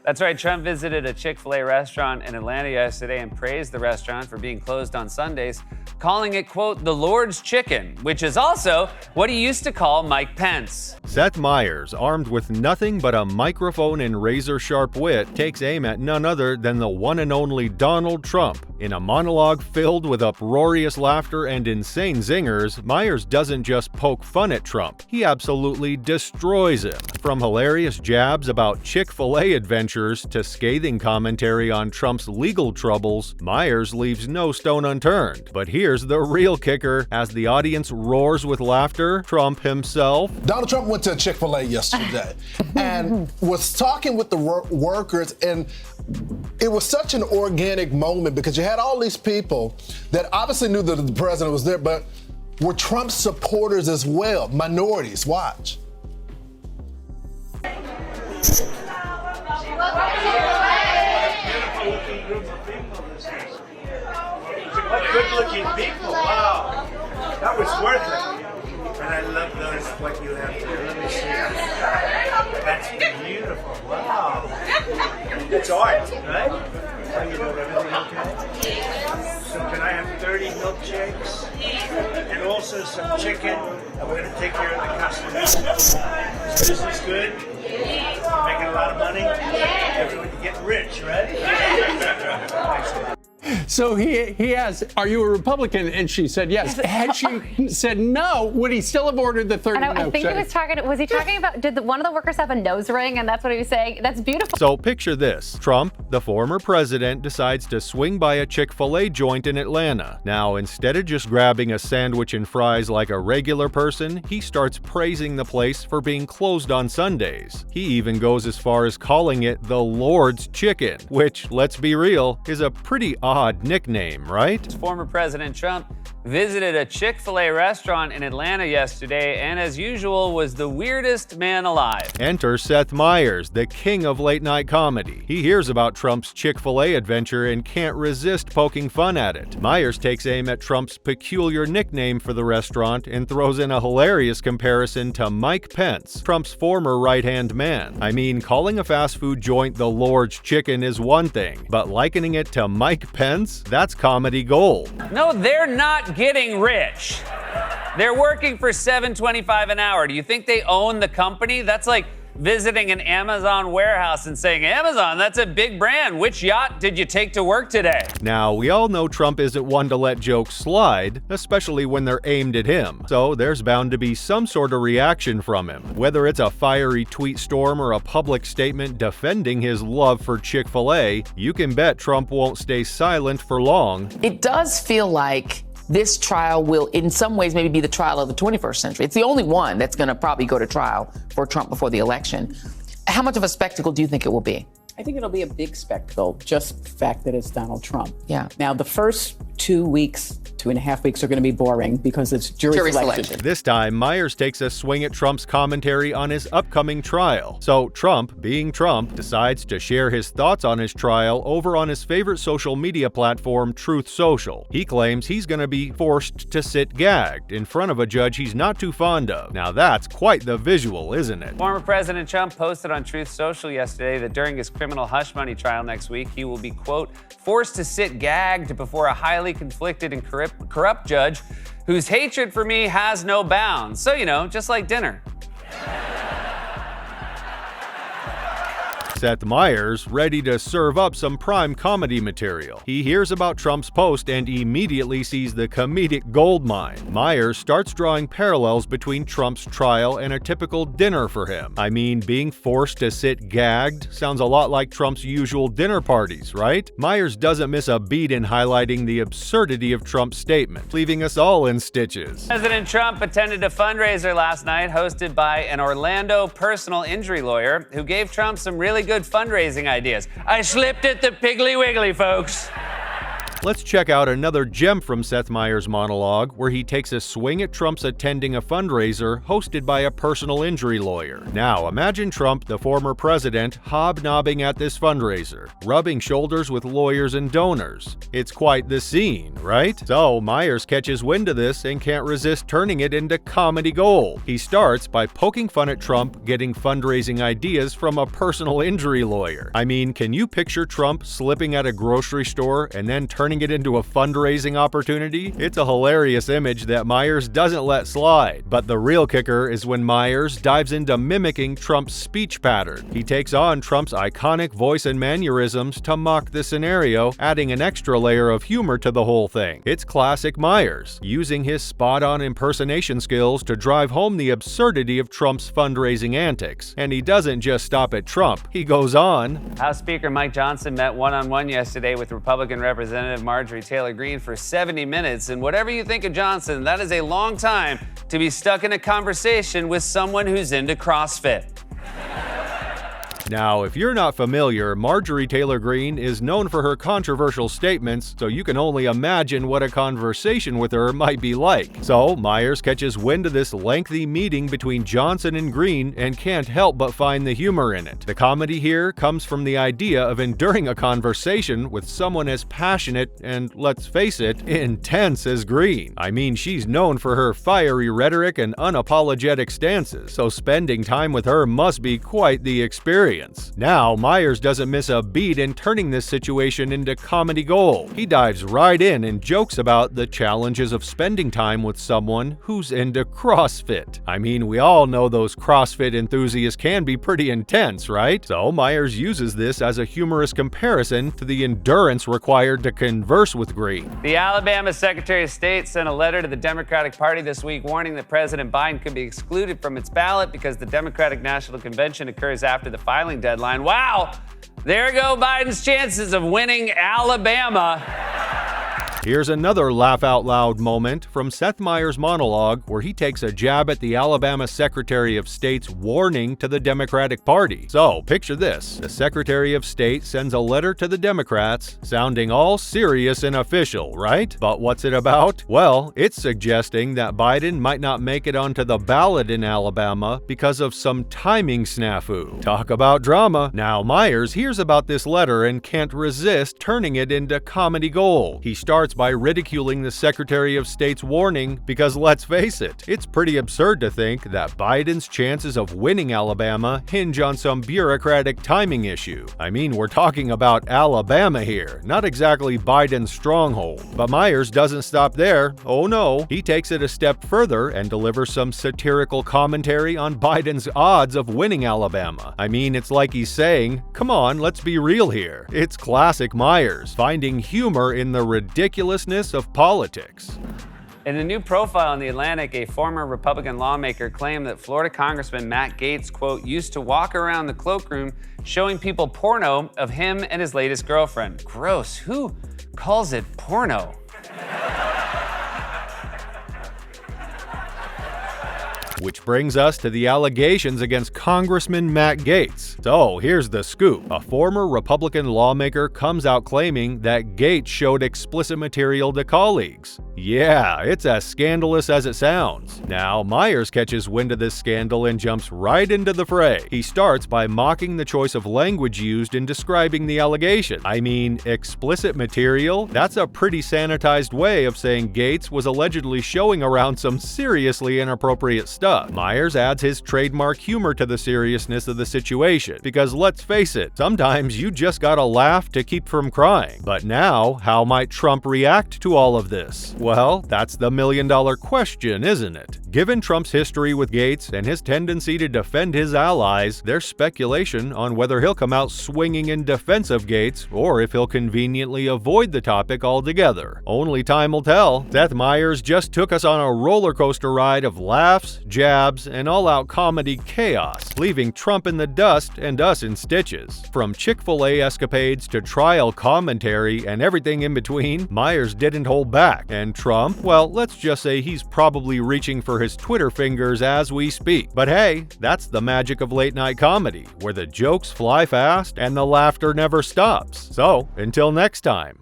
That's right, Trump visited a Chick-fil-A restaurant in Atlanta yesterday and praised the restaurant for being closed on Sundays, calling it, quote, the Lord's Chicken, which is also what he used to call Mike Pence. Seth Meyers, armed with nothing but a microphone and razor-sharp wit, takes aim at none other than the one and only Donald Trump. In a monologue filled with uproarious laughter and insane zingers, Meyers doesn't just poke fun at Trump, he absolutely destroys him. From hilarious jabs about Chick-fil-A adventures to scathing commentary on Trump's legal troubles, Meyers leaves no stone unturned. But here's the real kicker. As the audience roars with laughter, Trump himself. Donald Trump went to Chick-fil-A yesterday and was talking with the workers, and it was such an organic moment because you had all these people that obviously knew that the president was there, but were Trump supporters as well, minorities. Watch. What good-looking people! Wow, that was worth it. And I love those. What you have here. Let me see. That's beautiful. Wow, it's art, right? How you doing? Everything okay? So can I have 30 milkshakes and also some chicken? And we're going to take care of the customers. Is business good? Making a lot of money? Everyone getting rich, right? So he has, are you a Republican? And she said yes. Had she said no, would he still have ordered the 30 I think he was he talking about, did one of the workers have a nose ring? And that's what he was saying? That's beautiful. So picture this. Trump, the former president, decides to swing by a Chick-fil-A joint in Atlanta. Now, instead of just grabbing a sandwich and fries like a regular person, he starts praising the place for being closed on Sundays. He even goes as far as calling it the Lord's Chicken, which, let's be real, is a pretty odd nickname, right? Former President Trump visited a Chick-fil-A restaurant in Atlanta yesterday and, as usual, was the weirdest man alive. Enter Seth Meyers, the king of late-night comedy. He hears about Trump's Chick-fil-A adventure and can't resist poking fun at it. Meyers takes aim at Trump's peculiar nickname for the restaurant and throws in a hilarious comparison to Mike Pence, Trump's former right-hand man. I mean, calling a fast food joint the Lord's Chicken is one thing, but likening it to Mike Pence? That's comedy gold. No, they're not getting rich. They're working for $7.25 an hour. Do you think they own the company? That's like visiting an Amazon warehouse and saying, Amazon, that's a big brand. Which yacht did you take to work today? Now, we all know Trump isn't one to let jokes slide, especially when they're aimed at him. So there's bound to be some sort of reaction from him. Whether it's a fiery tweet storm or a public statement defending his love for Chick-fil-A, you can bet Trump won't stay silent for long. It does feel like this trial will, in some ways, maybe be the trial of the 21st century. It's the only one that's going to probably go to trial for Trump before the election. How much of a spectacle do you think it will be? I think it'll be a big spectacle, just the fact that it's Donald Trump. Yeah. Now, the first 2 weeks, 2.5 weeks are going to be boring because it's jury selection. This time, Meyers takes a swing at Trump's commentary on his upcoming trial. So Trump, being Trump, decides to share his thoughts on his trial over on his favorite social media platform, Truth Social. He claims he's going to be forced to sit gagged in front of a judge he's not too fond of. Now that's quite the visual, isn't it? Former President Trump posted on Truth Social yesterday that during his criminal hush money trial next week, he will be, quote, forced to sit gagged before a highly conflicted and corrupt judge whose hatred for me has no bounds. So, you know, just like dinner. Seth Meyers, ready to serve up some prime comedy material. He hears about Trump's post and immediately sees the comedic goldmine. Meyers starts drawing parallels between Trump's trial and a typical dinner for him. I mean, being forced to sit gagged sounds a lot like Trump's usual dinner parties, right? Meyers doesn't miss a beat in highlighting the absurdity of Trump's statement, leaving us all in stitches. President Trump attended a fundraiser last night hosted by an Orlando personal injury lawyer who gave Trump some really good fundraising ideas. I slipped at the Piggly Wiggly, folks. Let's check out another gem from Seth Meyers' monologue, where he takes a swing at Trump's attending a fundraiser hosted by a personal injury lawyer. Now, imagine Trump, the former president, hobnobbing at this fundraiser, rubbing shoulders with lawyers and donors. It's quite the scene, right? So, Meyers catches wind of this and can't resist turning it into comedy gold. He starts by poking fun at Trump getting fundraising ideas from a personal injury lawyer. I mean, can you picture Trump slipping at a grocery store and then turning it into a fundraising opportunity? It's a hilarious image that Meyers doesn't let slide. But the real kicker is when Meyers dives into mimicking Trump's speech pattern. He takes on Trump's iconic voice and mannerisms to mock the scenario, adding an extra layer of humor to the whole thing. It's classic Meyers, using his spot-on impersonation skills to drive home the absurdity of Trump's fundraising antics. And he doesn't just stop at Trump, he goes on. House Speaker Mike Johnson met one-on-one yesterday with Republican Representative Marjorie Taylor Greene for 70 minutes, and whatever you think of Johnson, that is a long time to be stuck in a conversation with someone who's into CrossFit. Now, if you're not familiar, Marjorie Taylor Greene is known for her controversial statements, so you can only imagine what a conversation with her might be like. So, Meyers catches wind of this lengthy meeting between Johnson and Greene and can't help but find the humor in it. The comedy here comes from the idea of enduring a conversation with someone as passionate and, let's face it, intense as Greene. I mean, she's known for her fiery rhetoric and unapologetic stances, so spending time with her must be quite the experience. Now, Meyers doesn't miss a beat in turning this situation into comedy gold. He dives right in and jokes about the challenges of spending time with someone who's into CrossFit. I mean, we all know those CrossFit enthusiasts can be pretty intense, right? So Meyers uses this as a humorous comparison to the endurance required to converse with Greene. The Alabama Secretary of State sent a letter to the Democratic Party this week warning that President Biden could be excluded from its ballot because the Democratic National Convention occurs after the filing deadline. Wow! There go Biden's chances of winning Alabama. Here's another laugh-out-loud moment from Seth Meyers' monologue, where he takes a jab at the Alabama Secretary of State's warning to the Democratic Party. So, picture this. The Secretary of State sends a letter to the Democrats, sounding all serious and official, right? But what's it about? Well, it's suggesting that Biden might not make it onto the ballot in Alabama because of some timing snafu. Talk about drama. Now, Meyers hears about this letter and can't resist turning it into comedy gold. He starts by ridiculing the Secretary of State's warning because, let's face it, it's pretty absurd to think that Biden's chances of winning Alabama hinge on some bureaucratic timing issue. I mean, we're talking about Alabama here, not exactly Biden's stronghold. But Meyers doesn't stop there. Oh no, he takes it a step further and delivers some satirical commentary on Biden's odds of winning Alabama. I mean, it's like he's saying, come on, let's be real here. It's classic Meyers, finding humor in the ridiculousness of politics. In a new profile in The Atlantic, a former Republican lawmaker claimed that Florida Congressman Matt Gaetz, quote, used to walk around the cloakroom showing people porno of him and his latest girlfriend. Gross. Who calls it porno? Which brings us to the allegations against Congressman Matt Gaetz. So here's the scoop. A former Republican lawmaker comes out claiming that Gaetz showed explicit material to colleagues. Yeah, it's as scandalous as it sounds. Now, Meyers catches wind of this scandal and jumps right into the fray. He starts by mocking the choice of language used in describing the allegation. I mean, explicit material? That's a pretty sanitized way of saying Gaetz was allegedly showing around some seriously inappropriate stuff. Meyers adds his trademark humor to the seriousness of the situation, because let's face it, sometimes you just gotta laugh to keep from crying. But now, how might Trump react to all of this? Well, that's the million-dollar question, isn't it? Given Trump's history with Gaetz and his tendency to defend his allies, there's speculation on whether he'll come out swinging in defense of Gaetz or if he'll conveniently avoid the topic altogether. Only time will tell. Seth Meyers just took us on a roller coaster ride of laughs, jabs, and all-out comedy chaos, leaving Trump in the dust and us in stitches. From Chick-fil-A escapades to trial commentary and everything in between, Meyers didn't hold back. And Trump, well, let's just say he's probably reaching for his Twitter fingers as we speak. But hey, that's the magic of late-night comedy, where the jokes fly fast and the laughter never stops. So, until next time.